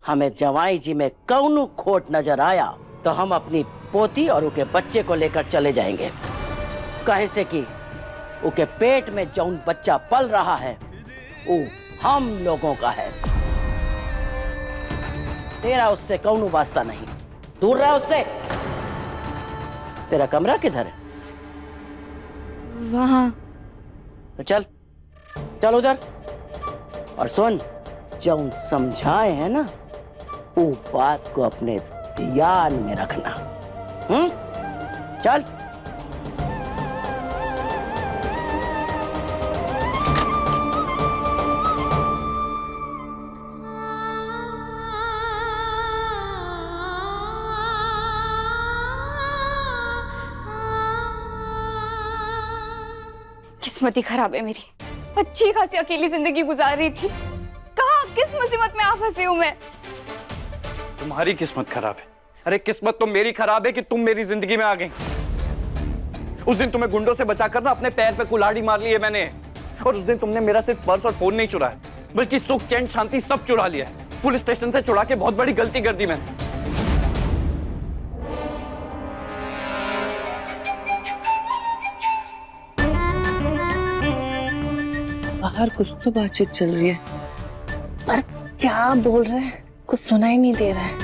हमें जवाई जी में कौनो खोट नजर आया तो हम अपनी पोती और उनके बच्चे को लेकर चले जाएंगे। कहे से कि उनके पेट में जौन बच्चा पल रहा है वो हम लोगों का है। तेरा उससे कौनो वास्ता नहीं, दूर रह उससे। तेरा कमरा किधर है? वहां। तो चल चल उधर। और सुन, जौन समझाए हैं ना वो बात को अपने ध्यान में रखना। चल। किस्मत ही खराब है मेरी। अच्छी खासी अकेली जिंदगी गुजार रही थी, कहाँ किस मुसीबत में आ फंसी हूँ मैं। तुम्हारी किस्मत खराब है। अरे किस्मत तो मेरी खराब है कि तुम मेरी जिंदगी में आ गई। उस दिन तुम्हें गुंडों से बचाकर ना अपने पैर पे कुल्हाड़ी मार ली है मैंने। और उस दिन तुमने मेरा सिर्फ पर्स और फोन नहीं चुराया, बल्कि सुख चैन शांति सब चुरा लिया है। पुलिस स्टेशन से चुरा के बहुत बड़ी गलती कर दी मैंने। बाहर कुछ तो बातचीत चल रही है, पर क्या बोल रहे हैं कुछ सुनाई नहीं दे रहा है।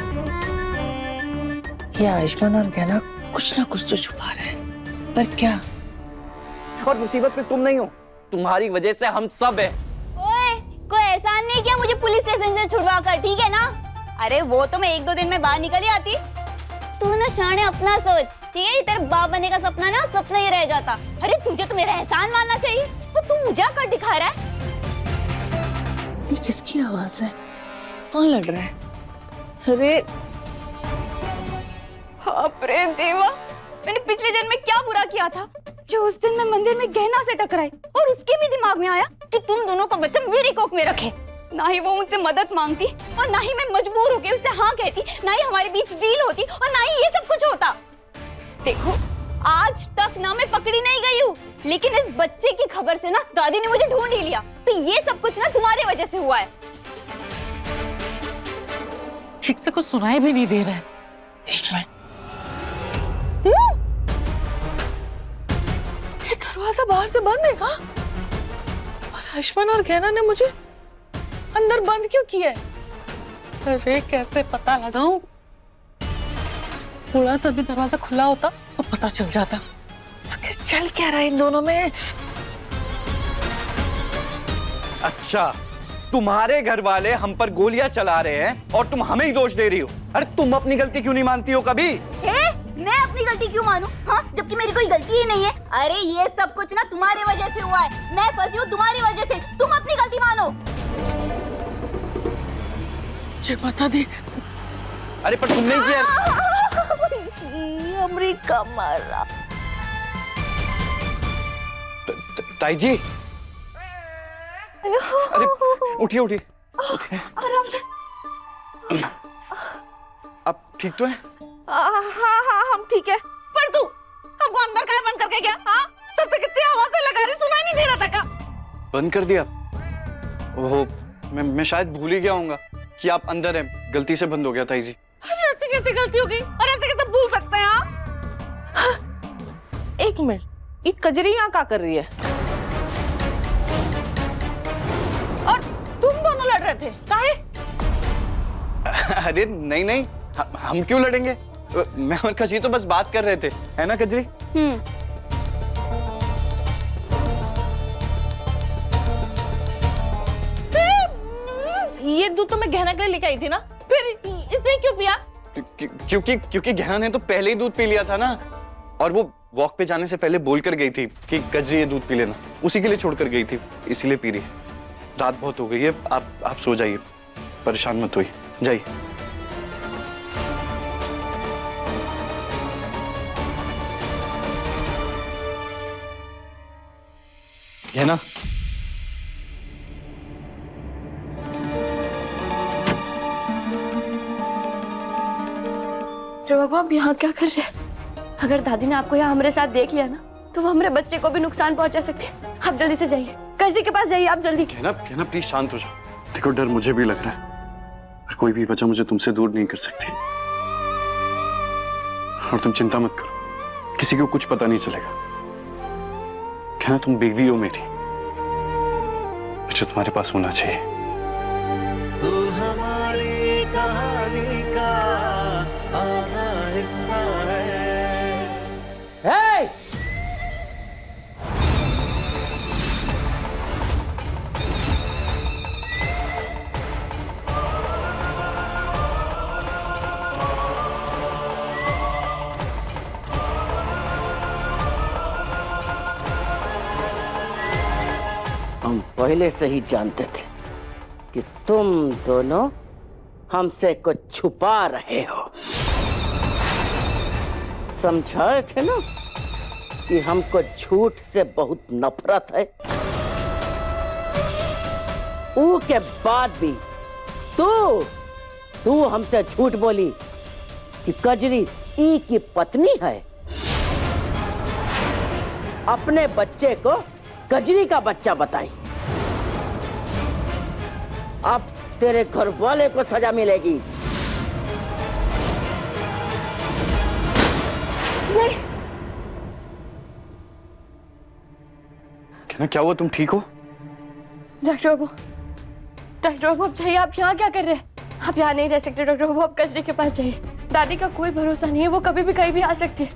ये आयुष्मान और गहना कुछ ना कुछ तो छुपा रहे हैं, पर क्या? और मुसीबत में तुम नहीं हो, तुम्हारी वजह से हम सब है। ओए, कोई एहसान नहीं किया मुझे पुलिस स्टेशन से छुड़वा कर, ठीक है ना? अरे वो तो मैं 1-2 दिन में बाहर निकल ही आती। तू ना शाने अपना सोच, ठीक है? तेरे बाप बनने का सपना ना सपना ही रह जाता। अरे तुझे तो मेरा एहसान मानना चाहिए, तो तू मुझे कर दिखा रहा है। ये किसकी आवाज है? कौन लड़ रहा है? अरे बाप रे देवा, मैंने पिछले जन्म में क्या बुरा किया था जो उस दिन मैं मंदिर में गहना से टकराई और उसके भी दिमाग में आया कि तुम दोनों का बच्चा मेरी कोख में रखे। ना ही वो मुझसे मदद मांगती और ना ही मैं मजबूर होकर उससे हाँ कहती, ना ही हमारे बीच डील होती और ना ही ये सब कुछ होता। देखो आज तक ना मैं पकड़ी नहीं गई हूँ, लेकिन इस बच्चे की खबर से ना दादी ने मुझे ढूंढ ही लिया। तो ये सब कुछ ना तुम्हारी वजह से हुआ है। ठीक से कुछ सुनाई भी नहीं दे रहा है। इसमें ये दरवाजा बाहर से बंद है का? और आयुष्मान और गहना ने मुझे अंदर बंद क्यों किया है? अरे कैसे पता लगाऊं? थोड़ा सा भी दरवाजा खुला होता तो पता चल जाता। आखिर चल क्या रहा है इन दोनों में? अच्छा, तुम्हारे घर वाले हम पर गोलियां चला रहे हैं और तुम हमें ही दोष दे रही हो। अरे तुम अपनी गलती क्यों नहीं मानती हो कभी? मैं अपनी गलती क्यों मानूं? हाँ, जबकि मेरी कोई गलती ही नहीं है। अरे ये सब कुछ ना तुम्हारी वजह से हुआ है। मैं फंसी हूँ तुम्हारी वजह से। तुम अपनी गलती मानो। मुझे बता दे। अरे पर तुमने किया। अमेरिका मारा। ताई जी, अरे उठिए उठिए। आराम से। अब ठीक तो है? हाँ हम ठीक है। पर तू हमको अंदर काहे बंद करके गया? हाँ, तब तक कितनी आवाजें लगा रही, सुनाई नहीं दे रहा था क्या? बंद कर दिया? ओहो, मैं शायद भूल ही गया हूँगा कि आप अंदर हैं। गलती से बंद हो गया ताई जी। अरे ऐसी कैसी गलती हो गई? और ऐसे कैसे भूल सकते हैं आप? हाँ? एक मिनट, ये कजरी यहाँ क्या कर रही है? और तुम दोनों लड़ रहे थे काहे? अरे नहीं नहीं, हम क्यों लड़ेंगे? मैं और कजरी तो बस बात कर रहे थे, है ना कजरी? ये दूध तो मैं गहना के लिए लेके आई थी ना, फिर इसने क्यों पिया? क्योंकि गहना ने तो पहले ही दूध पी लिया था ना, और वो वॉक पे जाने से पहले बोल कर गई थी कि कजरी ये दूध पी लेना, उसी के लिए छोड़ कर गई थी, इसीलिए पी रही है। रात बहुत हो गई है, आप सो जाइए, परेशान मत होइए, जाइए। है ना? बाबा आप यहाँ क्या कर रहे हैं? अगर दादी ने आपको यहाँ हमारे साथ देख लिया ना तो वो हमारे बच्चे को भी नुकसान पहुंचा सकते हैं। आप जल्दी से जाइए, कजरी के पास जाइए, आप जल्दी। कहना प्लीज शांत हो जाओ। देखो डर मुझे भी लग रहा है, पर कोई भी वजह मुझे तुमसे दूर नहीं कर सकती। और तुम चिंता मत करो, किसी को कुछ पता नहीं चलेगा। कहना तुम बेबी हो मेरी, जो तुम्हारे पास होना चाहिए। तू हमारी कहानी का आधा हिस्सा है। हे! हम पहले से ही जानते थे कि तुम दोनों हमसे कुछ छुपा रहे हो। समझाए थे ना कि हमको झूठ से बहुत नफरत है। के बाद भी तू हमसे झूठ बोली कि कजरी ई की पत्नी है। अपने बच्चे को कजरी का बच्चा बताई। अब तेरे घर वाले को सजा मिलेगी। नहीं, क्या हुआ, तुम ठीक हो? डॉक्टर बाबू आप जाइए। आप यहाँ क्या कर रहे हैं? आप यहाँ नहीं रह सकते डॉक्टर बाबू, आप कजरी के पास जाइए। दादी का कोई भरोसा नहीं है, वो कभी भी कहीं भी आ सकती है।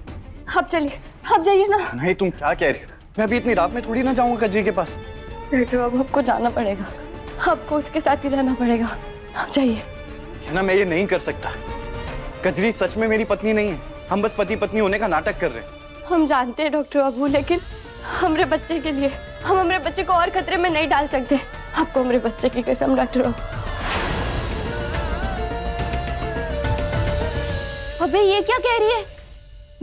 आप चलिए, आप जाइए ना। नहीं, तुम क्या कह रही हो? मैं अभी इतनी रात में थोड़ी ना जाऊंगा कजरी के पास। डॉक्टर बाबू आपको जाना पड़ेगा, आपको उसके साथ ही रहना पड़ेगा। आप जाइए। ना मैं ये नहीं कर सकता। कजरी सच में मेरी पत्नी नहीं है, हम बस पति पत्नी होने का नाटक कर रहे हैं। हम जानते हैं डॉक्टर बाबू, लेकिन हमारे बच्चे के लिए हम हमारे बच्चे को और खतरे में नहीं डाल सकते। आपको हमारे बच्चे की कसम डॉक्टर बाबू। अबे ये क्या कह रही है?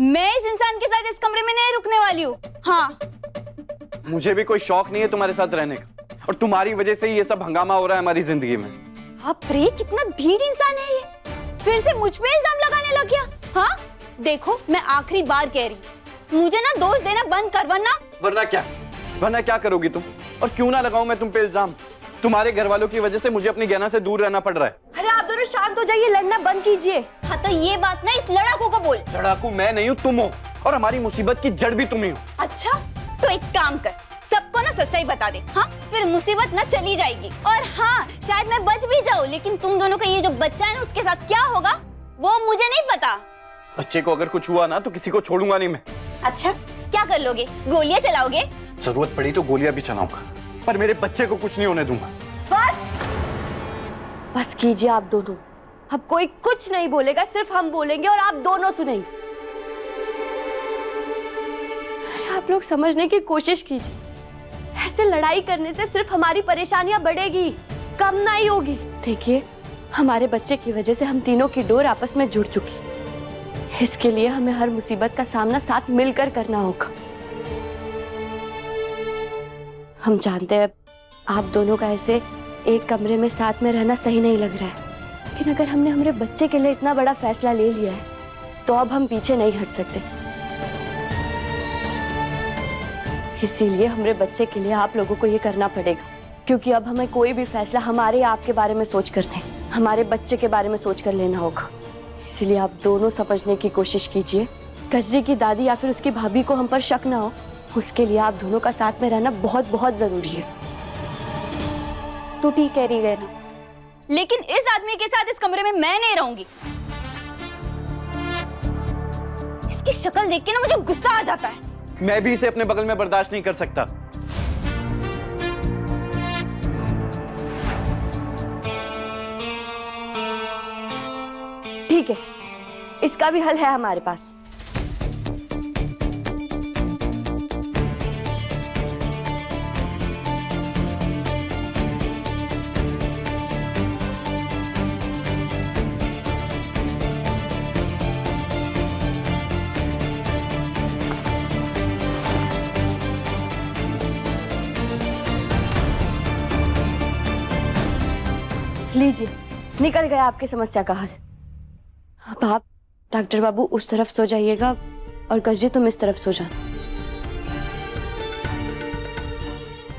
मैं इस इंसान के साथ इस कमरे में नहीं रुकने वाली हूँ। हाँ, मुझे भी कोई शौक नहीं है तुम्हारे साथ रहने का, और तुम्हारी वजह से ही ये सब हंगामा हो रहा है हमारी जिंदगी में। आप रे कितना ढीठ इंसान है ये, फिर से मुझ पे इल्जाम लगाने लग गया। हाँ देखो, मैं आखिरी बार कह रही हूँ, मुझे ना दोष देना बंद कर, वरना क्या करोगी तुम? और क्यों ना लगाऊं मैं तुम पे इल्जाम? तुम्हारे घर वालों की वजह से मुझे अपनी गहना से दूर रहना पड़ रहा है। अरे आप दोनों शांत हो जाइए, लड़ना बंद कीजिए। हाँ तो ये बात ना इस लड़ाकू को बोल। लड़ाकू मैं नहीं हूँ, तुम हो, और हमारी मुसीबत की जड़ भी तुम ही हो। अच्छा तो एक काम कर, सबको ना सच्चाई बता दे। हाँ फिर मुसीबत ना चली जाएगी। और हाँ शायद मैं बच भी जाऊँ, लेकिन तुम दोनों का ये जो बच्चा है ना उसके साथ क्या होगा वो मुझे नहीं पता। बच्चे को अगर कुछ हुआ ना तो किसी को छोड़ूंगा नहीं मैं। अच्छा क्या कर लोगे? गोलियां चलाओगे? जरूरत पड़ी तो गोलियां भी चलाऊंगा, पर मेरे बच्चे को कुछ नहीं होने दूंगा। बस कीजिए आप दोनों, अब कोई कुछ नहीं बोलेगा, सिर्फ हम बोलेंगे और आप दोनों सुनेंगे। अरे आप लोग समझने की कोशिश कीजिए, ऐसे लड़ाई करने से सिर्फ हमारी परेशानियां बढ़ेगी, कम नहीं होगी। देखिए हमारे बच्चे की वजह से हम तीनों की डोर आपस में जुड़ चुकी, इसके लिए हमें हर मुसीबत का सामना साथ मिलकर करना होगा। हम जानते हैं आप दोनों का ऐसे एक कमरे में साथ में रहना सही नहीं लग रहा है, लेकिन अगर हमने हमारे बच्चे के लिए इतना बड़ा फैसला ले लिया है तो अब हम पीछे नहीं हट सकते। इसीलिए हमारे बच्चे के लिए आप लोगों को ये करना पड़ेगा, क्योंकि अब हमें कोई भी फैसला हमारे आपके बारे में सोच कर नहीं, हमारे बच्चे के बारे में सोच कर लेना होगा। इसीलिए आप दोनों समझने की कोशिश कीजिए, कजरी की दादी या फिर उसकी भाभी को हम पर शक ना हो, उसके लिए आप दोनों का साथ में रहना बहुत बहुत जरूरी है। तू ठीक कह रही है ना, लेकिन इस आदमी के साथ इस कमरे में मैं नहीं रहूंगी। इसकी शक्ल देख के ना मुझे गुस्सा आ जाता है। मैं भी इसे अपने बगल में बर्दाश्त नहीं कर सकता। ठीक है, इसका भी हल है हमारे पास। लीजिए, निकल गया आपकी समस्या का हल। अब आप डॉक्टर बाबू उस तरफ सो जाइएगा और कजरी तुम इस तरफ सो जाना।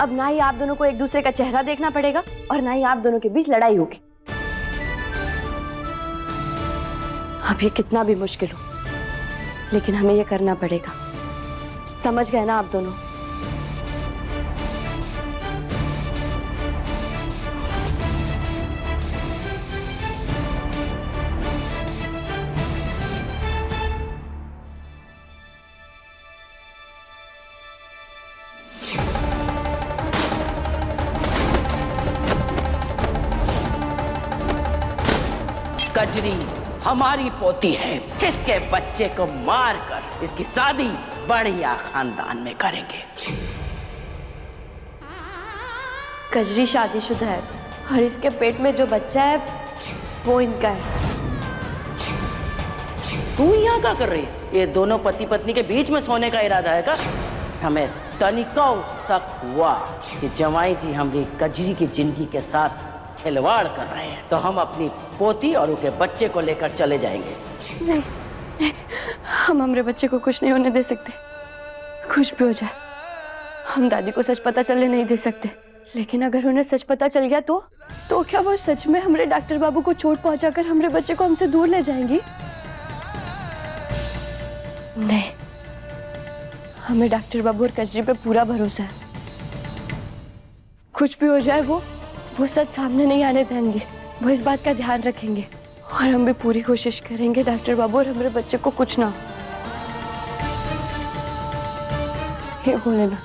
अब ना ही आप दोनों को एक दूसरे का चेहरा देखना पड़ेगा और ना ही आप दोनों के बीच लड़ाई होगी। अब ये कितना भी मुश्किल हो, लेकिन हमें ये करना पड़ेगा। समझ गए ना आप दोनों? कजरी हमारी पोती है, इसके बच्चे को मारकर इसकी शादी बढ़िया खानदान में करेंगे। कजरी शादीशुदा है और इसके पेट में जो बच्चा है वो इनका है। तू यहाँ क्या कर रही है? ये दोनों पति पत्नी के बीच में सोने का इरादा है का? हमें तनिका शक हुआ कि जमाई जी हमारी कजरी की जिंदगी के साथ खिलवाड़ कर रहे हैं, तो हम अपनी पोती और उनके बच्चे को लेकर चले जाएंगे। नहीं, नहीं, हम हमारे बच्चे को कुछ नहीं होने दे सकते। कुछ भी हो जाए हम दादी को सच पता चलने नहीं दे सकते। लेकिन अगर उन्हें सच पता चल गया तो क्या वो सच में हमारे डॉक्टर बाबू को चोट पहुंचाकर हमारे बच्चे को हमसे दूर ले जाएंगी? नहीं, हमें डॉक्टर बाबू और कजरी पे पूरा भरोसा है। कुछ भी हो जाए वो सच सामने नहीं आने देंगे। वो इस बात का ध्यान रखेंगे और हम भी पूरी कोशिश करेंगे डॉक्टर बाबू और हमारे बच्चे को कुछ ना हो। ये बोले ना,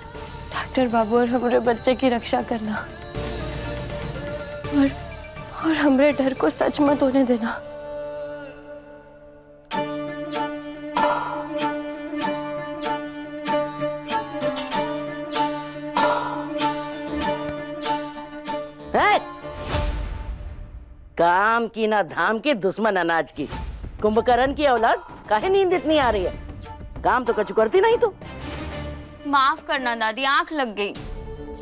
डॉक्टर बाबू और हमारे बच्चे की रक्षा करना और हमारे डर को सच मत होने देना। काम की ना धाम की, दुश्मन अनाज की। कुंभकर्ण की औलाद, काहे नींद इतनी आ रही है? काम तो कछु करती नहीं तू। माफ करना दादी, आंख लग गई।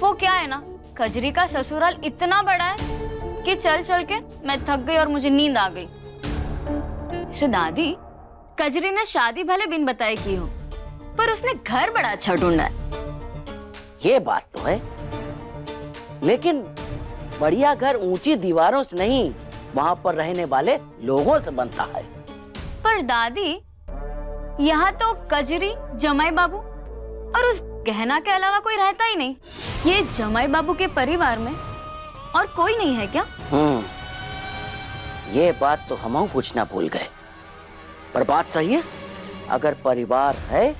वो क्या है ना, कजरी का ससुराल इतना बड़ा है कि चल चल के मैं थक गई और मुझे नींद आ गई। इसे दादी, कजरी ने शादी भले बिन बताए की हो, पर उसने घर बड़ा अच्छा ढूंढा है। ये बात तो है, लेकिन बढ़िया घर ऊंची दीवारों से नहीं, वहां पर रहने वाले लोगों से बनता है। पर दादी, यहाँ तो कजरी, जमाई बाबू और उस गहना के अलावा कोई रहता ही नहीं। ये जमाई बाबू के परिवार में और कोई नहीं है क्या? ये बात तो हम पूछना भूल गए, पर बात सही है। अगर परिवार है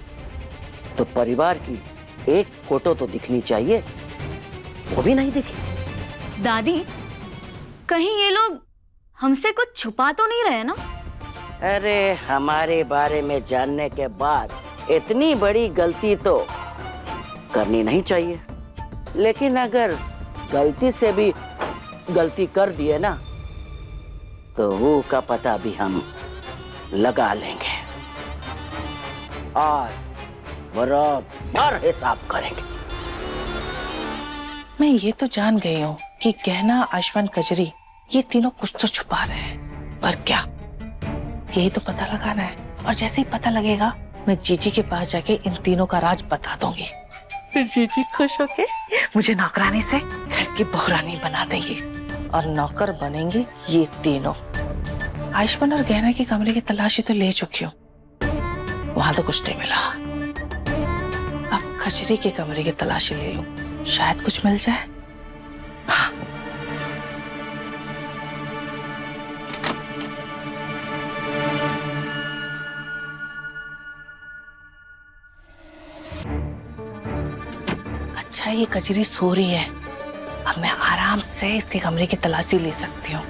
तो परिवार की एक फोटो तो दिखनी चाहिए, वो भी नहीं दिखी। दादी, कहीं ये लोग हमसे कुछ छुपा तो नहीं रहे ना? अरे हमारे बारे में जानने के बाद इतनी बड़ी गलती तो करनी नहीं चाहिए, लेकिन अगर गलती से भी गलती कर दिए ना तो वो का पता भी हम लगा लेंगे और बराबर हिसाब करेंगे। मैं ये तो जान गई हूँ कि गहना, आयुष्मान, कजरी ये तीनों कुछ तो छुपा रहे हैं, पर क्या, यही तो पता लगाना है। और जैसे ही पता लगेगा मैं जीजी के पास जाके इन तीनों का राज बता दूंगी। फिर जीजी खुश होके मुझे नौकरानी से घर की बहुरानी बना देंगी और नौकर बनेंगे ये तीनों। आयुष्मान और गहना के कमरे की तलाशी तो ले चुकी हूँ, वहां तो कुछ नहीं मिला। अब कजरी के कमरे की तलाशी ले लूं, शायद कुछ मिल जाए। हाँ। अच्छा, ये कजरी सो रही है, अब मैं आराम से इसके कमरे की तलाशी ले सकती हूँ।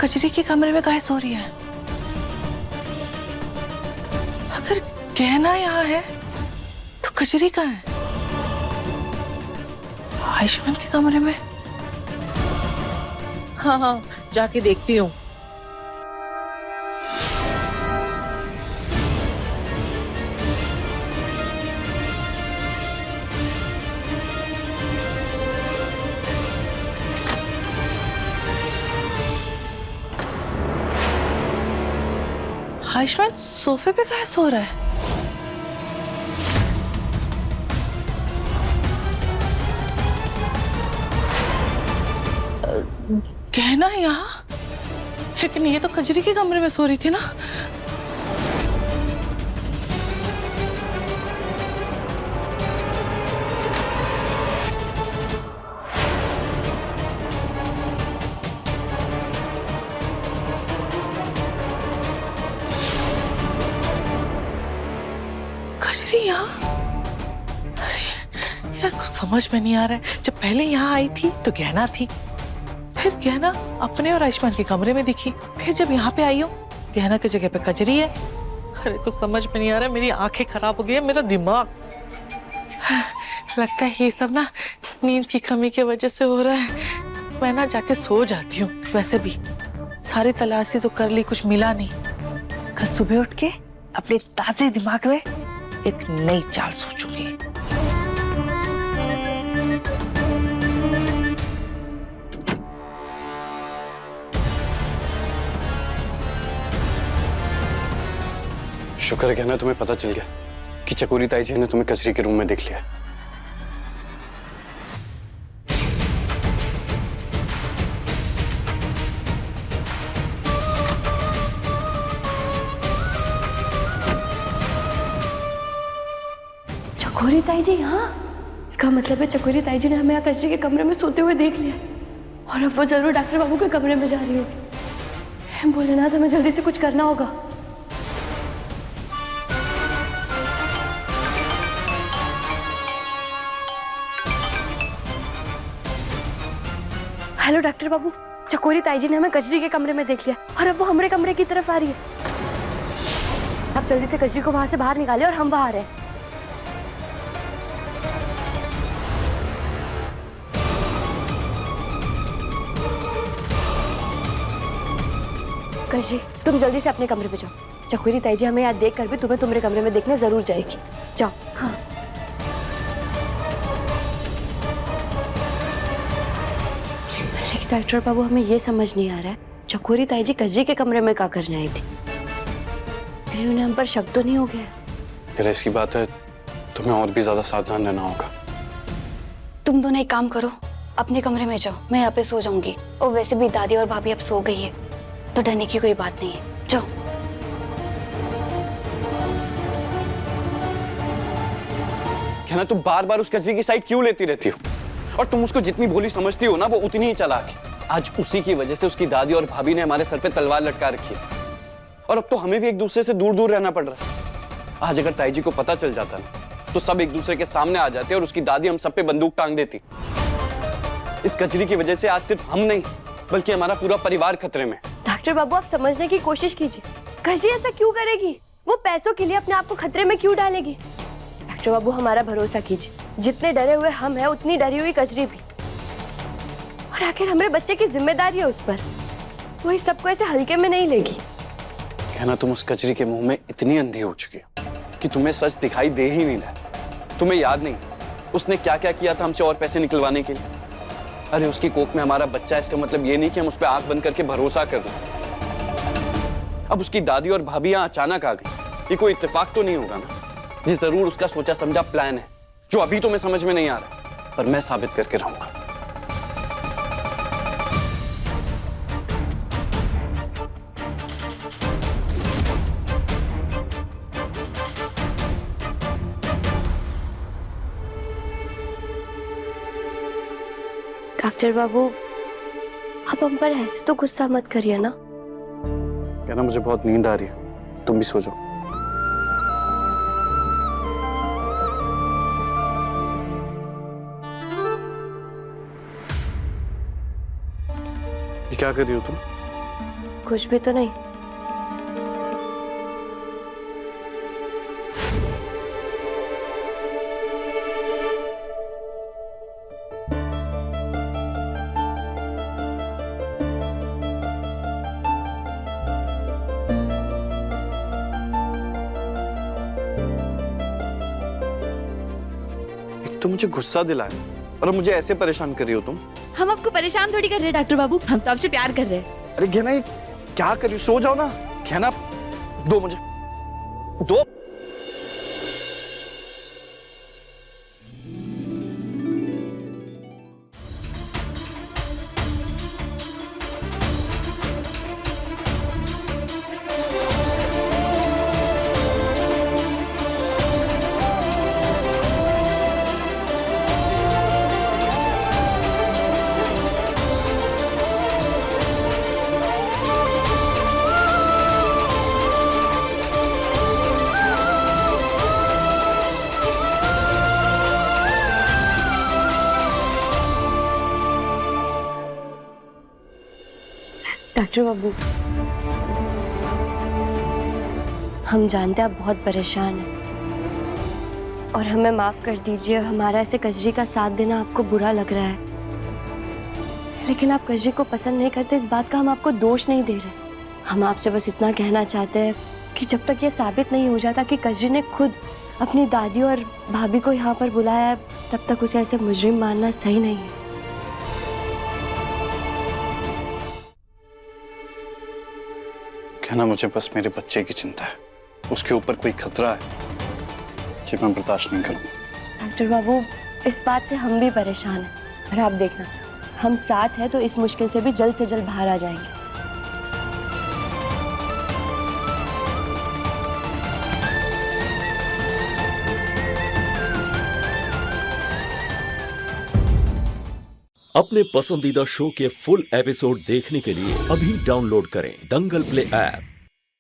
कजरी के कमरे में काहे सो रही है? अगर गहना यहाँ है तो कजरी कहाँ है? आयुष्मान के कमरे में? हाँ हाँ, जाके देखती हूँ। आयुष्मान सोफे पे कहाँ सो रहा है? गहना यहाँ, लेकिन ये तो कजरी के कमरे में सो रही थी ना। कजरी यहाँ? अरे यार, कुछ समझ में नहीं आ रहा है। जब पहले यहाँ आई थी तो गहना थी, फिर गहना अपने और आयुष्मान के कमरे में दिखी, फिर जब यहाँ पे आई हूँ गहना की जगह पे कजरी है। अरे कुछ समझ में नहीं आ रहा है, मेरी आंखें खराब हो गई है, मेरा दिमाग। लगता है ये सब ना नींद की कमी की वजह से हो रहा है। मैं ना जाके सो जाती हूँ। वैसे भी सारी तलाशी तो कर ली, कुछ मिला नहीं। कल सुबह उठ के अपने ताजे दिमाग में एक नई चाल सोचूंगी। शुक्र है कहना तुम्हें पता चल गया कि चकोरी ताई जी ने तुम्हें कचरी के रूम में देख लिया। चकोरी ताई जी यहाँ? इसका मतलब है चकोरी ताई जी ने हमें यहाँ कचरे के कमरे में सोते हुए देख लिया, और अब वो जरूर डॉक्टर बाबू के कमरे में जा रही होगी। भोलेनाथ, हमें जल्दी से कुछ करना होगा। हेलो डॉक्टर बाबू, चकोरी ताई जी ने हमें कजरी के कमरे में देख लिया और अब वो हमारे कमरे की तरफ आ रही है। आप जल्दी से कजरी को वहां से बाहर निकालें और हम बाहर हैं। कजरी, तुम जल्दी से अपने कमरे पे जाओ। चकोरी ताई जी हमें यहाँ देख कर भी तुम्हें तुम्हारे कमरे में देखने जरूर जाएगी। जाओ। हाँ। डॉक्टर बाबू, हमें ये समझ नहीं आ रहा है चकोरी ताई जी कजरी के कमरे में क्या करने आई थी। कहीं उन्हें हम पर शक तो नहीं हो गया? अगर ऐसी बात है तुम्हें और भी ज्यादा सावधान रहना होगा। तुम दोनों एक काम करो, अपने कमरे में जाओ, मैं यहाँ पे सो जाऊंगी। और वैसे भी दादी और भाभी अब सो गई है, तो डरने की कोई बात नहीं है। जाओ। कहना तुम बार बार उस कचरी की साइड क्यों लेती रहती हो? और तुम उसको जितनी भोली समझती हो ना, वो उतनी ही चालाक है। आज उसी की वजह से उसकी दादी और भाभी ने हमारे सर पे तलवार लटका रखी है, और अब तो हमें भी एक दूसरे से दूर दूर रहना पड़ रहा है। आज अगर ताई जी को पता चल जाता ना, तो सब एक दूसरे के सामने आ जाते और उसकी दादी हम सब पे बंदूक टांग देती। इस कचरी की वजह से आज सिर्फ हम नहीं, बल्कि हमारा पूरा परिवार खतरे में। डॉक्टर बाबू, आप समझने की कोशिश कीजिए। कजरी ऐसा क्यों करेगी? वो पैसों के लिए अपने आप को खतरे में क्यों डालेगी? डॉक्टर बाबू, हमारा भरोसा कीजिए। जितने डरे हुए हम हैं, उतनी डरी हुई कजरी भी। और आखिर हमारे बच्चे की जिम्मेदारी है उस पर, वो इस सबको ऐसे हल्के में नहीं लेगी। कहना तुम उस कचरी के मुंह में इतनी अंधी हो चुकी हो कि तुम्हें सच दिखाई दे ही नहीं रहा। तुम्हें याद नहीं उसने क्या क्या किया था हमसे और पैसे निकलवाने के लिए? अरे उसकी कोख में हमारा बच्चा है, इसका मतलब ये नहीं कि हम उस पर आंख बंद करके भरोसा कर लें। अब उसकी दादी और भाभी यहाँ अचानक आ गई, ये कोई इत्तेफाक तो नहीं होगा ना? ये जरूर उसका सोचा समझा प्लान है, जो अभी तुम्हें समझ में नहीं आ रहा, पर मैं साबित करके रहूंगा। डॉक्टर बाबू, आप हम पर ऐसे तो गुस्सा मत करिए ना। कहना मुझे बहुत नींद आ रही है, तुम भी सो जाओ। ये क्या कर रही हो तुम? कुछ भी तो नहीं। तुम मुझे गुस्सा दिलाए और अब मुझे ऐसे परेशान कर रही हो तुम। हम आपको परेशान थोड़ी कर रहे हैं डॉक्टर बाबू, हम तो आपसे प्यार कर रहे हैं। अरे गहना, ये क्या कर रही हो? सो जाओ ना। गहना दो मुझे, दो। डॉक्टर बाबू, हम जानते हैं आप बहुत परेशान हैं और हमें माफ कर दीजिए, हमारा ऐसे कजरी का साथ देना आपको बुरा लग रहा है, लेकिन आप कजरी को पसंद नहीं करते, इस बात का हम आपको दोष नहीं दे रहे। हम आपसे बस इतना कहना चाहते हैं कि जब तक ये साबित नहीं हो जाता कि कजरी ने खुद अपनी दादी और भाभी को यहाँ पर बुलाया है, तब तक उसे ऐसे मुजरिम मानना सही नहीं है। कहना, मुझे बस मेरे बच्चे की चिंता है, उसके ऊपर कोई खतरा है कि मैं बर्दाश्त नहीं करूँ। डॉक्टर बाबू, इस बात से हम भी परेशान हैं, और आप देखना, हम साथ हैं तो इस मुश्किल से भी जल्द से जल्द बाहर आ जाएंगे। अपने पसंदीदा शो के फुल एपिसोड देखने के लिए अभी डाउनलोड करें दंगल प्ले ऐप।